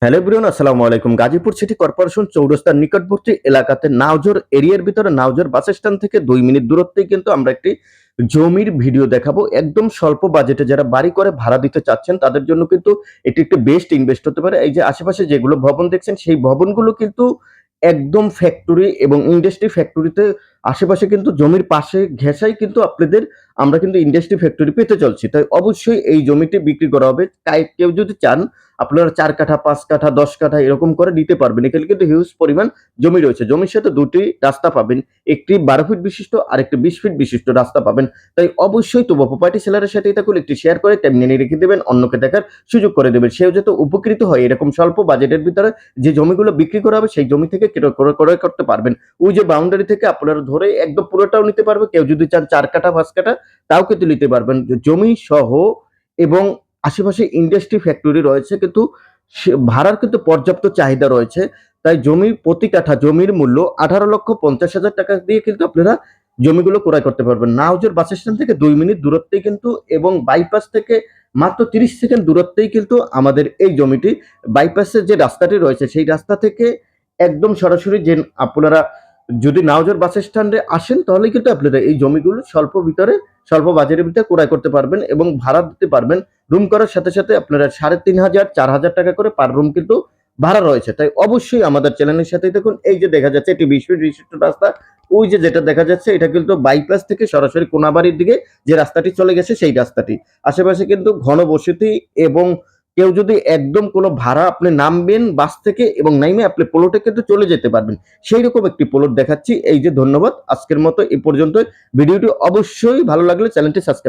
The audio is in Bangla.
হ্যালো এভরিওয়ান, আসসালামু আলাইকুম। গাজীপুর সিটি কর্পোরেশন চৌরাস্তার নিকটবর্তী এলাকাতে নাওজর এরিয়ার ভিতরে নাওজর বাস স্ট্যান্ড থেকে ২ মিনিট দূরত্বেই কিন্তু আমরা একটি জমির ভিডিও দেখাবো। একদম স্বল্প বাজেটে যারা বাড়ি করে ভাড়া দিতে চাচ্ছেন তাদের জন্য কিন্তু এটি একটি বেস্ট ইনভেস্ট হতে পারে। এই যে আশেপাশে যেগুলো ভবন দেখছেন সেই ভবনগুলো কিন্তু একদম ফ্যাক্টরি এবং ইন্ডাস্ট্রি ফ্যাক্টরিতে আশেপাশে কিন্তু জমির পাশে ঘেঁষাই কিন্তু আমরা কিন্তু ইন্ডাস্ট্রি ফ্যাক্টরি পেতে চলছি। তাই অবশ্যই এই জমিটি বিক্রি করা হবে। কেউ যদি চান আপনারা ৪ কাঠা, ৫ কাঠা, ১০ কাঠা এরকম করে নিতে পারবেন। এখানে কিন্তু হিউজ পরিমাণ জমি রয়েছে। জমির সাথে ২ টি রাস্তা পাবেন। একটি ১২ ফিট বিশিষ্ট আরেকটি ২০ ফিট বিশিষ্ট রাস্তা পাবেন। তাই অবশ্যই তবুও প্রপার্টি সেলারের সাথে এটা করলে একটি শেয়ার করে টাইমলাইনে রেখে দেবেন, অন্যকে দেখার সুযোগ করে দেবেন। সেও যাতে উপকৃত হয় এরকম স্বল্প বাজেটের ভিতরে যে জমিগুলো বিক্রি করা হবে সেই জমি থেকে ক্রয় করতে পারবেন। ওই যে বাউন্ডারি থেকে আপনারা ধরে একদম পুরোটাও নিতে পারবে। কেউ যদি চান ৪ কাঠা, ৫ কাঠা তাও কিন্তু নিতে পারবেন। জমি সহ এবং আশেপাশে ইন্ডাস্ট্রি ফ্যাক্টরি রয়েছে কিন্তু ভাড়ার কিন্তু পর্যাপ্ত চাহিদা রয়েছে। তাই জমির প্রতি কাঠা জমির মূল্য ১৮,৫০,০০০ টাকা দিয়ে কিন্তু আপনারা জমিগুলো ক্রয় করতে পারবেন। নাওজর বাস স্ট্যান্ড থেকে ২ মিনিট দূরত্বেই কিন্তু এবং বাইপাস থেকে মাত্র ৩০ সেকেন্ড দূরত্বেই কিন্তু আমাদের এই জমিটি। বাইপাসের যে রাস্তাটি রয়েছে সেই রাস্তা থেকে একদম সরাসরি যে আপনারা যদি নাওজর বাস স্ট্যান্ডে আসেন তাহলে কিন্তু আপনারা এই জমিগুলো স্বল্প বাজারের ভিতরে ক্রয় করতে পারবেন এবং ভাড়া দিতে পারবেন। রুম করার সাথে সাথে আপনারা ৩,৫০০ ৪,০০০ টাকা করে পার রুম কিন্তু ভাড়া রয়েছে। তাই অবশ্যই আমাদের চ্যানেলের সাথেই দেখুন। এই যে দেখা যাচ্ছে এটি ২০ ফিট বিশিষ্ট রাস্তা। ওই যে যেটা দেখা যাচ্ছে এটা কিন্তু বাইপাস থেকে সরাসরি কোনাবাড়ির দিকে যে রাস্তাটি চলে গেছে সেই রাস্তাটি। আশেপাশে কিন্তু ঘনবসতি এবং কেউ যদি একদম কোনো ভাড়া আপনি নামবেন বাস থেকে এবং নাইমে আপনি প্লটে কিন্তু চলে যেতে পারবেন। সেইরকম একটি প্লট দেখাচ্ছি। এই যে ধন্যবাদ। আজকের মতো এ পর্যন্তই। ভিডিওটি অবশ্যই ভালো লাগলে চ্যানেলটি সাবস্ক্রাইব